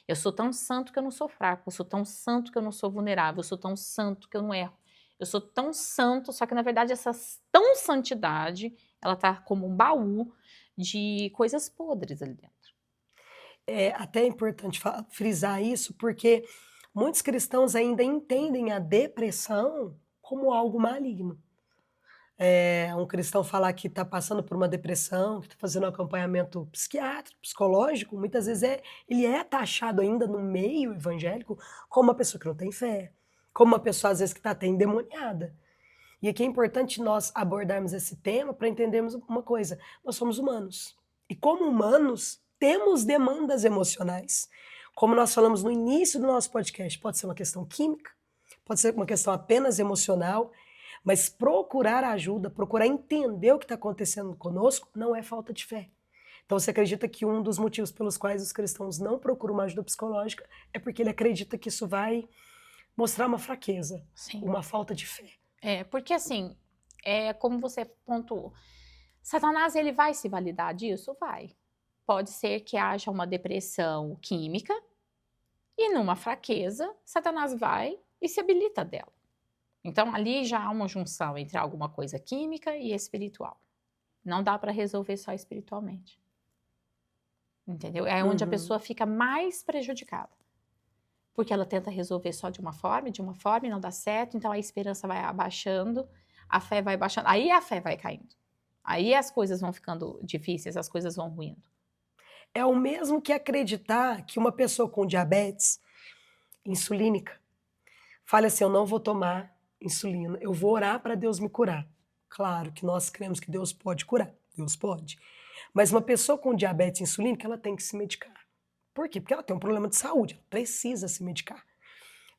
Eu sou tão santo que eu não sou fraco, eu sou tão santo que eu não sou vulnerável, eu sou tão santo que eu não erro. Eu sou tão santo, só que na verdade essa tão santidade, ela tá como um baú de coisas podres ali dentro.
É até importante frisar isso, porque muitos cristãos ainda entendem a depressão como algo maligno. Um cristão falar que está passando por uma depressão, que está fazendo um acompanhamento psiquiátrico, psicológico, muitas vezes ele é taxado ainda no meio evangélico como uma pessoa que não tem fé, como uma pessoa às vezes que está até endemoniada. E aqui é importante nós abordarmos esse tema para entendermos uma coisa, nós somos humanos. E como humanos, temos demandas emocionais. Como nós falamos no início do nosso podcast, pode ser uma questão química, pode ser uma questão apenas emocional, mas procurar ajuda, procurar entender o que está acontecendo conosco, não é falta de fé. Então você acredita que um dos motivos pelos quais os cristãos não procuram uma ajuda psicológica é porque ele acredita que isso vai mostrar uma fraqueza,
Sim.
uma falta de fé.
Porque assim, como você pontuou, Satanás ele vai se validar disso? Vai. Pode ser que haja uma depressão química e numa fraqueza, Satanás vai e se habilita dela. Então, ali já há uma junção entre alguma coisa química e espiritual. Não dá para resolver só espiritualmente. Entendeu? É onde a pessoa fica mais prejudicada. Porque ela tenta resolver só de uma forma e não dá certo, então a esperança vai abaixando, a fé vai baixando, aí a fé vai caindo. Aí as coisas vão ficando difíceis, as coisas vão ruindo.
É o mesmo que acreditar que uma pessoa com diabetes insulínica fale assim, eu não vou tomar insulina, eu vou orar para Deus me curar. Claro que nós cremos que Deus pode curar, Deus pode. Mas uma pessoa com diabetes insulínica, ela tem que se medicar. Por quê? Porque ela tem um problema de saúde, ela precisa se medicar.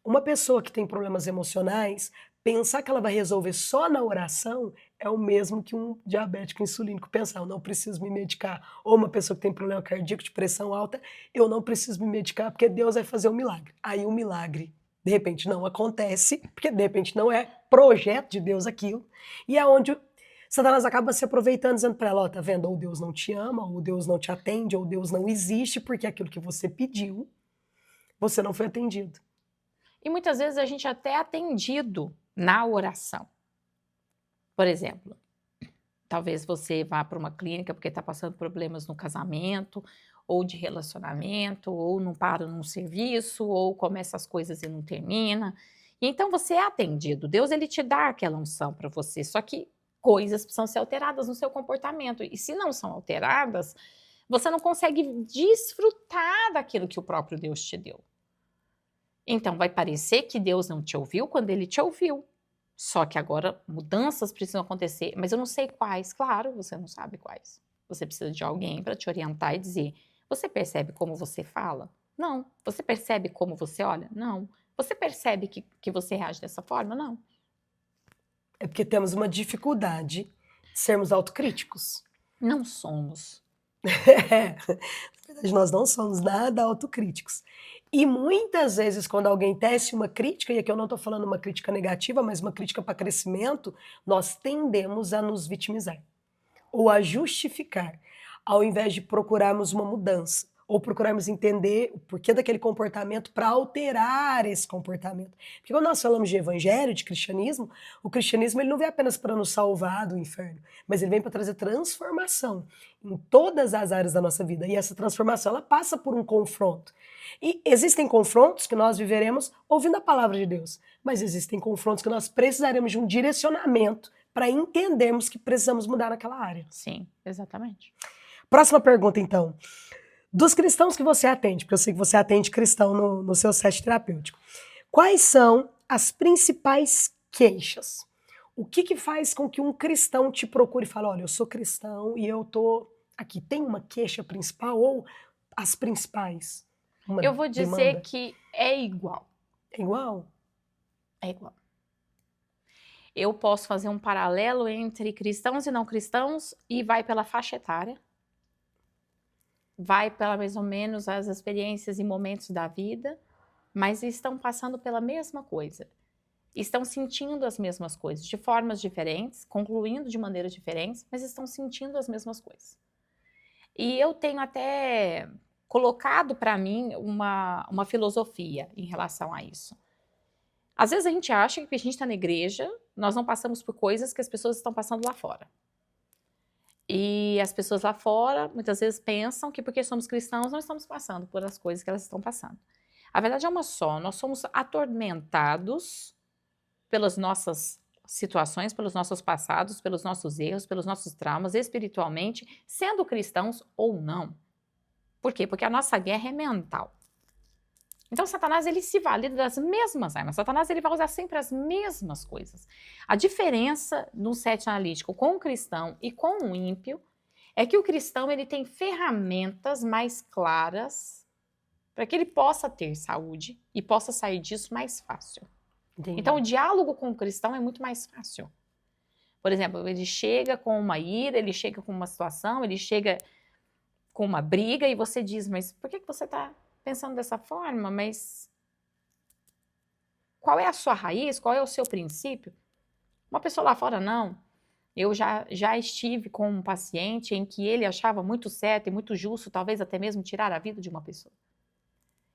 Uma pessoa que tem problemas emocionais, pensar que ela vai resolver só na oração é o mesmo que um diabético insulínico pensar, eu não preciso me medicar. Ou uma pessoa que tem problema cardíaco, de pressão alta, eu não preciso me medicar porque Deus vai fazer um milagre. Aí o milagre, de repente, não acontece, porque de repente não é projeto de Deus aquilo. E é onde Satanás acaba se aproveitando, dizendo para ela, ó, tá vendo? Ou Deus não te ama, ou Deus não te atende, ou Deus não existe, porque aquilo que você pediu, você não foi atendido.
E muitas vezes a gente até é atendido na oração. Por exemplo, talvez você vá para uma clínica porque está passando problemas no casamento, ou de relacionamento, ou não para num serviço, ou começa as coisas e não termina. E então você é atendido. Deus, ele te dá aquela unção para você, só que coisas precisam ser alteradas no seu comportamento. E se não são alteradas, você não consegue desfrutar daquilo que o próprio Deus te deu. Então vai parecer que Deus não te ouviu quando ele te ouviu. Só que agora mudanças precisam acontecer, mas eu não sei quais. Claro, você não sabe quais. Você precisa de alguém para te orientar e dizer: você percebe como você fala? Não. Você percebe como você olha? Não. Você percebe que você reage dessa forma? Não.
É porque temos uma dificuldade de sermos autocríticos.
Não somos.
É, na verdade, nós não somos nada autocríticos. E muitas vezes, quando alguém tece uma crítica, e aqui eu não estou falando uma crítica negativa, mas uma crítica para crescimento, nós tendemos a nos vitimizar ou a justificar, ao invés de procurarmos uma mudança ou procurarmos entender o porquê daquele comportamento para alterar esse comportamento. Porque quando nós falamos de evangelho, de cristianismo, o cristianismo ele não vem apenas para nos salvar do inferno, mas ele vem para trazer transformação em todas as áreas da nossa vida. E essa transformação ela passa por um confronto. E existem confrontos que nós viveremos ouvindo a palavra de Deus, mas existem confrontos que nós precisaremos de um direcionamento para entendermos que precisamos mudar naquela área.
Sim, exatamente.
Próxima pergunta, então. Dos cristãos que você atende, porque eu sei que você atende cristão no seu set terapêutico, quais são as principais queixas? O que faz com que um cristão te procure e fale, olha, eu sou cristão e eu tô aqui. Tem uma queixa principal ou as principais?
Eu vou dizer que é igual.
É igual?
É igual. Eu posso fazer um paralelo entre cristãos e não cristãos e vai pela faixa etária. Vai pela mais ou menos as experiências e momentos da vida, mas estão passando pela mesma coisa. Estão sentindo as mesmas coisas, de formas diferentes, concluindo de maneiras diferentes, mas estão sentindo as mesmas coisas. E eu tenho até colocado para mim uma filosofia em relação a isso. Às vezes a gente acha que a gente está na igreja, nós não passamos por coisas que as pessoas estão passando lá fora. E as pessoas lá fora, muitas vezes, pensam que porque somos cristãos, nós estamos passando por as coisas que elas estão passando. A verdade é uma só, nós somos atormentados pelas nossas situações, pelos nossos passados, pelos nossos erros, pelos nossos traumas, espiritualmente, sendo cristãos ou não. Por quê? Porque a nossa guerra é mental. Então, Satanás, ele se valida das mesmas armas. Satanás, ele vai usar sempre as mesmas coisas. A diferença no set analítico com o cristão e com o ímpio é que o cristão, ele tem ferramentas mais claras para que ele possa ter saúde e possa sair disso mais fácil.
Entendi.
Então, o diálogo com o cristão é muito mais fácil. Por exemplo, ele chega com uma ira, ele chega com uma situação, ele chega com uma briga e você diz, mas por que você está pensando dessa forma, mas qual é a sua raiz, qual é o seu princípio? Uma pessoa lá fora, não. Eu já estive com um paciente em que ele achava muito certo e muito justo, talvez até mesmo tirar a vida de uma pessoa.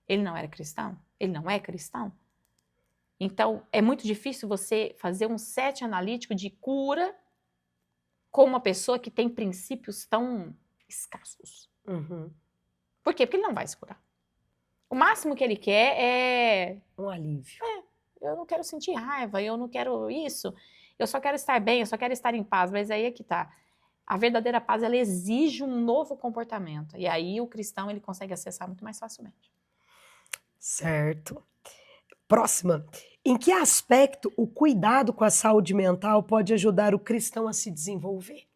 Ele não era cristão? Ele não é cristão? Então, é muito difícil você fazer um set analítico de cura com uma pessoa que tem princípios tão escassos.
Uhum.
Por quê? Porque ele não vai se curar. O máximo que ele quer é
um alívio.
Eu não quero sentir raiva, eu não quero isso, eu só quero estar bem, eu só quero estar em paz, mas aí é que tá. A verdadeira paz, ela exige um novo comportamento, e aí o cristão, ele consegue acessar muito mais facilmente.
Certo. Próxima. Em que aspecto o cuidado com a saúde mental pode ajudar o cristão a se desenvolver?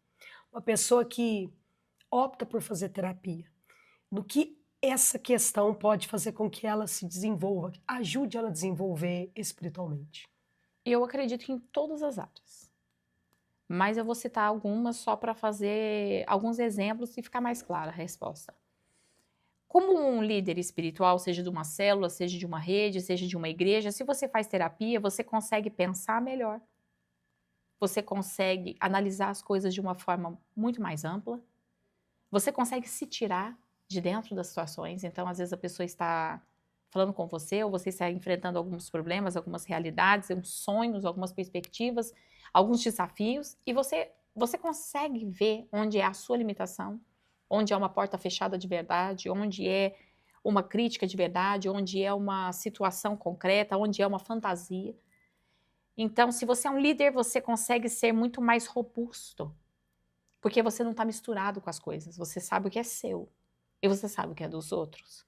Uma pessoa que opta por fazer terapia, no que essa questão pode fazer com que ela se desenvolva, ajude ela a desenvolver espiritualmente?
Eu acredito que em todas as áreas. Mas eu vou citar algumas só para fazer alguns exemplos e ficar mais clara a resposta. Como um líder espiritual, seja de uma célula, seja de uma rede, seja de uma igreja, se você faz terapia, você consegue pensar melhor. Você consegue analisar as coisas de uma forma muito mais ampla. Você consegue se tirar de dentro das situações. Então, às vezes, a pessoa está falando com você, ou você está enfrentando alguns problemas, algumas realidades, uns sonhos, algumas perspectivas, alguns desafios, e você consegue ver onde é a sua limitação, onde é uma porta fechada de verdade, onde é uma crítica de verdade, onde é uma situação concreta, onde é uma fantasia. Então, se você é um líder, você consegue ser muito mais robusto, porque você não está misturado com as coisas, você sabe o que é seu e você sabe o que é dos outros.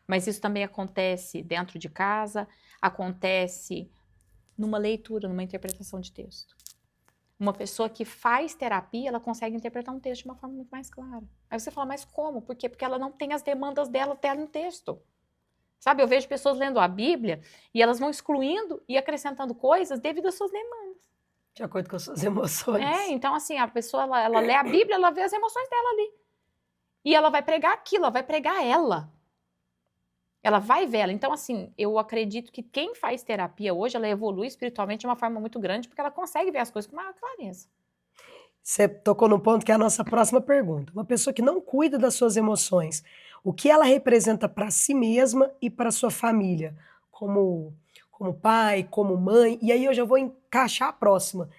Mas isso também acontece dentro de casa, acontece numa leitura, numa interpretação de texto. Uma pessoa que faz terapia, ela consegue interpretar um texto de uma forma muito mais clara. Aí você fala, mas como? Por quê? Porque ela não tem as demandas dela até no texto. Sabe, eu vejo pessoas lendo a Bíblia e elas vão excluindo e acrescentando coisas devido às suas demandas.
De acordo com as suas emoções.
Então assim, a pessoa, ela lê a Bíblia, ela vê as emoções dela ali. E ela vai pregar aquilo, ela vai pregar ela. Ela vai ver ela. Então, assim, eu acredito que quem faz terapia hoje, ela evolui espiritualmente de uma forma muito grande, porque ela consegue ver as coisas com maior clareza.
Você tocou no ponto que é a nossa próxima pergunta. Uma pessoa que não cuida das suas emoções, o que ela representa para si mesma e para sua família? Como pai, como mãe. E aí eu já vou encaixar a próxima.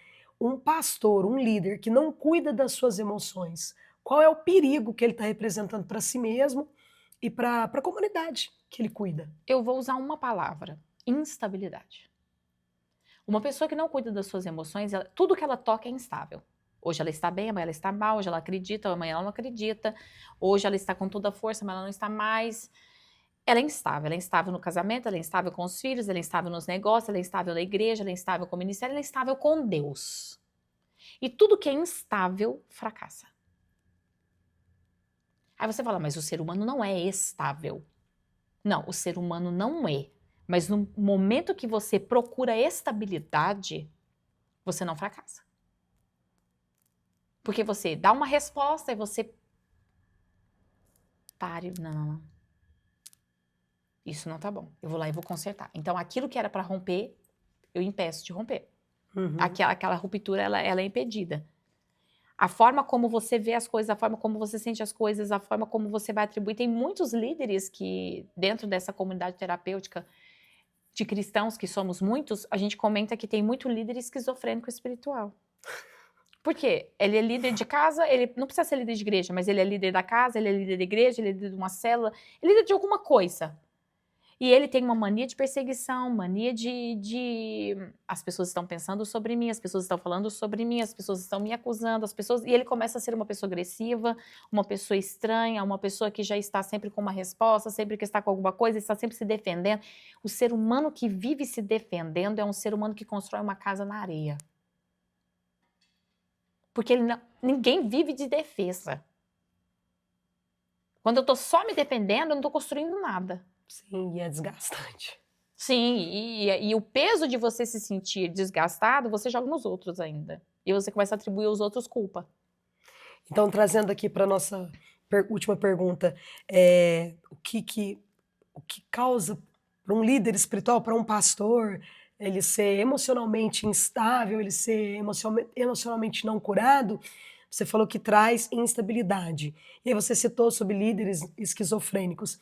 Um pastor, um líder que não cuida das suas emoções, qual é o perigo que ele está representando para si mesmo e para a comunidade que ele cuida?
Eu vou usar uma palavra: instabilidade. Uma pessoa que não cuida das suas emoções, tudo que ela toca é instável. Hoje ela está bem, amanhã ela está mal, hoje ela acredita, amanhã ela não acredita, hoje ela está com toda a força, mas ela não está mais. Ela é instável no casamento, ela é instável com os filhos, ela é instável nos negócios, ela é instável na igreja, ela é instável com o ministério, ela é instável com Deus. E tudo que é instável, fracassa. Aí você fala, mas o ser humano não é estável. Não, o ser humano não é. Mas no momento que você procura estabilidade, você não fracassa. Porque você dá uma resposta e você pare, não. Isso não tá bom. Eu vou lá e vou consertar. Então, aquilo que era para romper, eu impeço de romper.
Uhum.
Aquela ruptura, ela é impedida. A forma como você vê as coisas, a forma como você sente as coisas, a forma como você vai atribuir. Tem muitos líderes que, dentro dessa comunidade terapêutica de cristãos, que somos muitos, a gente comenta que tem muito líder esquizofrênico espiritual. Por quê? Ele é líder de casa, ele não precisa ser líder de igreja, mas ele é líder da casa, ele é líder da igreja, ele é líder de uma célula, ele é líder de alguma coisa. E ele tem uma mania de perseguição, mania de as pessoas estão pensando sobre mim, as pessoas estão falando sobre mim, as pessoas estão me acusando, e ele começa a ser uma pessoa agressiva, uma pessoa estranha, uma pessoa que já está sempre com uma resposta, sempre que está com alguma coisa, está sempre se defendendo. O ser humano que vive se defendendo é um ser humano que constrói uma casa na areia. Porque ninguém vive de defesa. Quando eu estou só me defendendo, eu não estou construindo nada.
Sim, e é desgastante.
Sim, e o peso de você se sentir desgastado, você joga nos outros ainda. E você começa a atribuir aos outros culpa.
Então, trazendo aqui para a nossa última pergunta, o que causa para um líder espiritual, para um pastor, ele ser emocionalmente instável, ele ser emocionalmente não curado? Você falou que traz instabilidade. E aí você citou sobre líderes esquizofrênicos.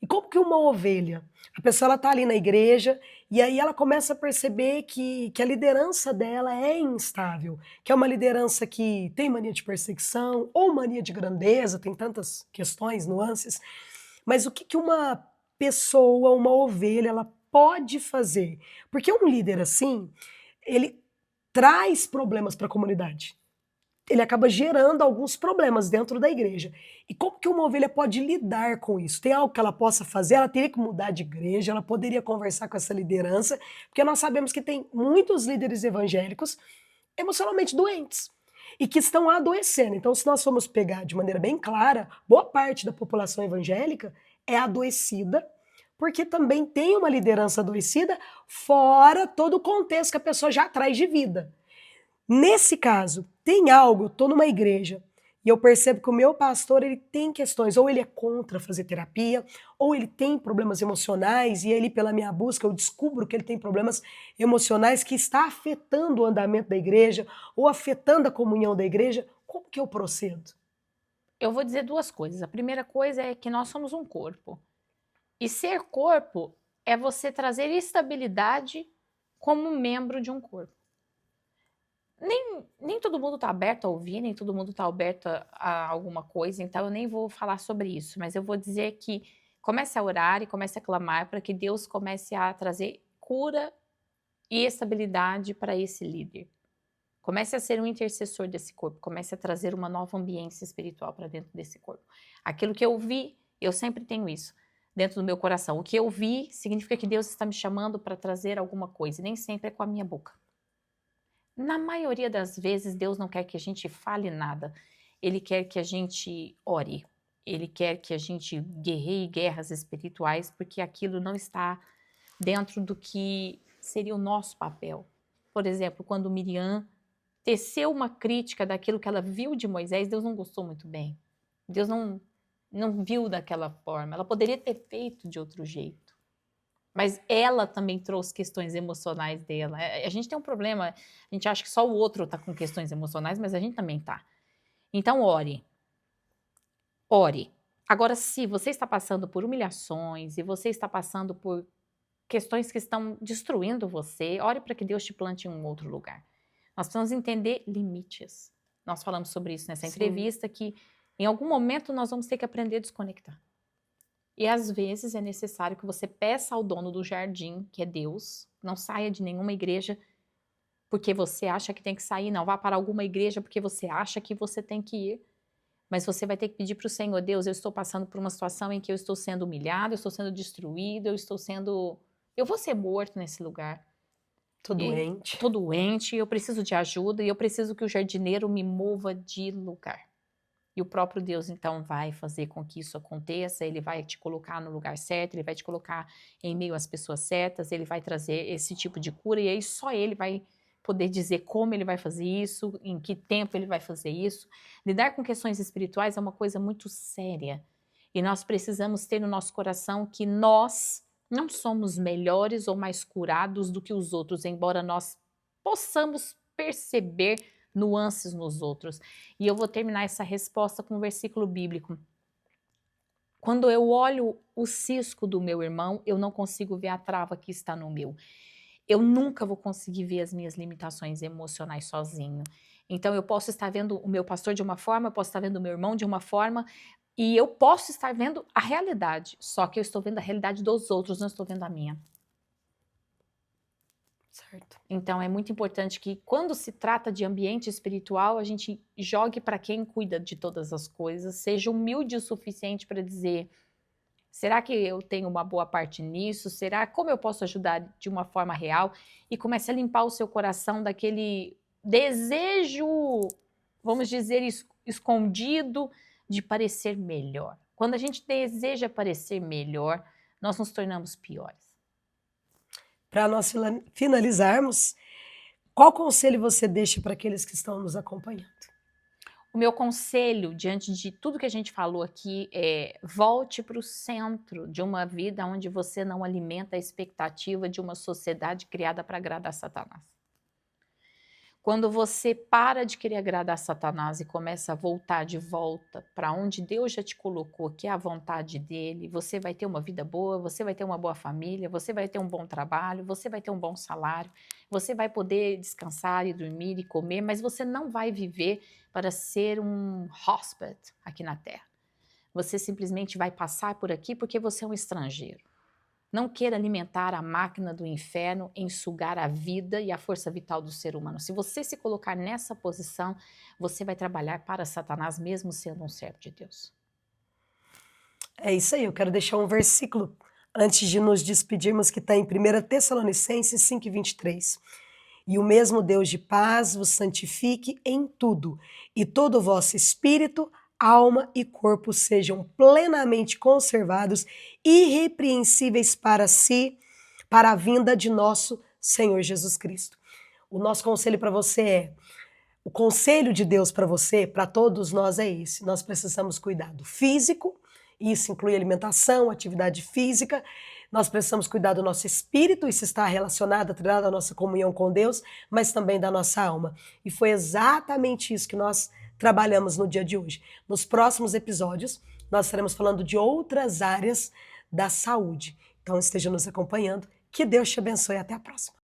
E como que uma ovelha, a pessoa está ali na igreja e aí ela começa a perceber que a liderança dela é instável, que é uma liderança que tem mania de perseguição ou mania de grandeza, tem tantas questões, nuances, mas o que uma pessoa, uma ovelha, ela pode fazer? Porque um líder assim, ele traz problemas para a comunidade. Ele acaba gerando alguns problemas dentro da igreja. E como que uma ovelha pode lidar com isso? Tem algo que ela possa fazer? Ela teria que mudar de igreja, ela poderia conversar com essa liderança, porque nós sabemos que tem muitos líderes evangélicos emocionalmente doentes e que estão adoecendo. Então, se nós formos pegar de maneira bem clara, boa parte da população evangélica é adoecida, porque também tem uma liderança adoecida, fora todo o contexto que a pessoa já traz de vida. Nesse caso, tem algo, eu estou numa igreja e eu percebo que o meu pastor ele tem questões, ou ele é contra fazer terapia, ou ele tem problemas emocionais e ele, pela minha busca, eu descubro que ele tem problemas emocionais que está afetando o andamento da igreja ou afetando a comunhão da igreja. Como que eu procedo?
Eu vou dizer duas coisas. A primeira coisa é que nós somos um corpo. E ser corpo é você trazer estabilidade como membro de um corpo. Nem todo mundo está aberto a ouvir, nem todo mundo está aberto a alguma coisa, então eu nem vou falar sobre isso, mas eu vou dizer que comece a orar e comece a clamar para que Deus comece a trazer cura e estabilidade para esse líder. Comece a ser um intercessor desse corpo, comece a trazer uma nova ambiência espiritual para dentro desse corpo. Aquilo que eu vi, eu sempre tenho isso dentro do meu coração. O que eu vi significa que Deus está me chamando para trazer alguma coisa, e nem sempre é com a minha boca. Na maioria das vezes, Deus não quer que a gente fale nada. Ele quer que a gente ore. Ele quer que a gente guerreie guerras espirituais, porque aquilo não está dentro do que seria o nosso papel. Por exemplo, quando Miriam teceu uma crítica daquilo que ela viu de Moisés, Deus não gostou muito bem. Deus não viu daquela forma. Ela poderia ter feito de outro jeito. Mas ela também trouxe questões emocionais dela. A gente tem um problema, a gente acha que só o outro está com questões emocionais, mas a gente também está. Então, ore. Ore. Agora, se você está passando por humilhações e você está passando por questões que estão destruindo você, ore para que Deus te plante em um outro lugar. Nós precisamos entender limites. Nós falamos sobre isso nessa entrevista, que em algum momento nós vamos ter que aprender a desconectar. E às vezes é necessário que você peça ao dono do jardim, que é Deus, não saia de nenhuma igreja porque você acha que tem que sair, não vá para alguma igreja porque você acha que você tem que ir, mas você vai ter que pedir para o Senhor: Deus, eu estou passando por uma situação em que eu estou sendo humilhado, eu estou sendo destruído, eu vou ser morto nesse lugar.
Tô doente.
Tô doente, eu preciso de ajuda e eu preciso que o jardineiro me mova de lugar. E o próprio Deus, então, vai fazer com que isso aconteça, ele vai te colocar no lugar certo, ele vai te colocar em meio às pessoas certas, ele vai trazer esse tipo de cura, e aí só ele vai poder dizer como ele vai fazer isso, em que tempo ele vai fazer isso. Lidar com questões espirituais é uma coisa muito séria, e nós precisamos ter no nosso coração que nós não somos melhores ou mais curados do que os outros, embora nós possamos perceber nuances nos outros. E eu vou terminar essa resposta com um versículo bíblico. Quando eu olho o cisco do meu irmão, eu não consigo ver a trava que está no meu. Eu nunca vou conseguir ver as minhas limitações emocionais sozinho. Então eu posso estar vendo o meu pastor de uma forma, eu posso estar vendo o meu irmão de uma forma, e eu posso estar vendo a realidade, só que eu estou vendo a realidade dos outros, não estou vendo a minha.
Certo.
Então é muito importante que quando se trata de ambiente espiritual, a gente jogue para quem cuida de todas as coisas, seja humilde o suficiente para dizer: será que eu tenho uma boa parte nisso? Como eu posso ajudar de uma forma real? E comece a limpar o seu coração daquele desejo, vamos dizer, escondido de parecer melhor. Quando a gente deseja parecer melhor, nós nos tornamos piores.
Para nós finalizarmos, qual conselho você deixa para aqueles que estão nos acompanhando?
O meu conselho, diante de tudo que a gente falou aqui, é: volte para o centro de uma vida onde você não alimenta a expectativa de uma sociedade criada para agradar Satanás. Quando você para de querer agradar Satanás e começa a voltar de volta para onde Deus já te colocou, que é a vontade dele, você vai ter uma vida boa, você vai ter uma boa família, você vai ter um bom trabalho, você vai ter um bom salário, você vai poder descansar e dormir e comer, mas você não vai viver para ser um hóspede aqui na Terra. Você simplesmente vai passar por aqui porque você é um estrangeiro. Não queira alimentar a máquina do inferno em sugar a vida e a força vital do ser humano. Se você se colocar nessa posição, você vai trabalhar para Satanás, mesmo sendo um servo de Deus.
É isso aí, eu quero deixar um versículo antes de nos despedirmos, que está em 1 Tessalonicenses 5:23. E o mesmo Deus de paz vos santifique em tudo, e todo o vosso espírito, alma e corpo sejam plenamente conservados, irrepreensíveis para si, para a vinda de nosso Senhor Jesus Cristo. O nosso conselho para você é: o conselho de Deus para você, para todos nós, é esse: nós precisamos cuidar do físico, isso inclui alimentação, atividade física. Nós precisamos cuidar do nosso espírito, isso está relacionado, atrelado à nossa comunhão com Deus, mas também da nossa alma. E foi exatamente isso que nós trabalhamos no dia de hoje. Nos próximos episódios, nós estaremos falando de outras áreas da saúde. Então esteja nos acompanhando. Que Deus te abençoe. Até a próxima.